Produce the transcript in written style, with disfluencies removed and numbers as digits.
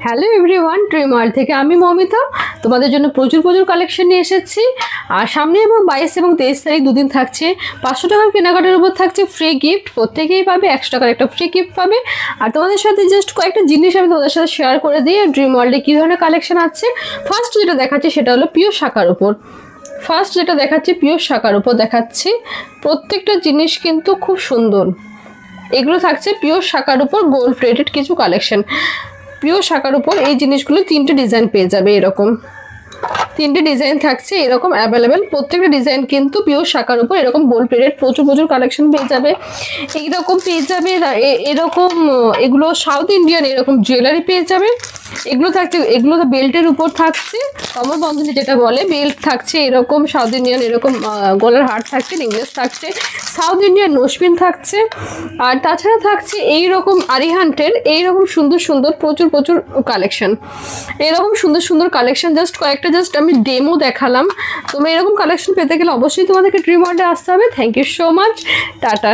Hello everyone, dream world থেকে আমি মমিতা তোমাদের জন্য প্রচুর কালেকশন নিয়ে এসেছি। আর সামনে এবং 22 এবং 23 তারিখ দুদিন থাকছে 500 টাকার কেনাকাটার উপর থাকছে ফ্রি গিফট। প্রত্যেকেই পাবে 100 টাকার একটা ফ্রি গিফট পাবে। আর তোমাদের সাথে জাস্ট কয়েকটা জিনিস আমি তোমাদের সাথে শেয়ার করে দিই ড্রিম ওয়ার্ল্ডে কী ধরনের কালেকশন আছে। ফার্স্ট যেটা দেখাচ্ছি সেটা হলো পিওর শাখার উপর। পিওর শাখার উপর দেখাচ্ছি। প্রত্যেকটা জিনিস কিন্তু খুব সুন্দর। এগুলো থাকছে পিওর শাখার উপর গোল্ড প্লেটেড কিছু কালেকশন। পিওর শাখার উপর এই জিনিসগুলো 3টে ডিজাইন পেয়ে যাবে। এরকম 3টে ডিজাইন থাকছে এরকম অ্যাভেলেবেল। প্রত্যেকটা ডিজাইন কিন্তু পিওর শাখার উপর এরকম গোল্ড প্লেটেড প্রচুর কালেকশন পেয়ে যাবে। এইরকম পেয়ে যাবে এরকম, এগুলো সাউথ ইন্ডিয়ান এরকম জুয়েলারি পেয়ে যাবে। এগুলো থাকছে, এগুলো তো বেল্টের উপর থাকছে, কমর বন্ধনী যেটা বলে বেল্ট থাকছে এরকম সাউথ ইন্ডিয়ান, এরকম গলার হার থাকছে, নেকলেস থাকছে, সাউথ ইন্ডিয়ান নোসপিন থাকছে। আর তাছাড়া থাকছে এইরকম আরিহান্টের এইরকম সুন্দর প্রচুর কালেকশন। এরকম সুন্দর কালেকশন জাস্ট কয়েকটা আমি ডেমো দেখালাম। তোমরা এরকম কালেকশন পেতে গেলে অবশ্যই তোমাদেরকে ড্রিম ওয়ার্ল্ডে আসতে হবে। Thank you so much, tata.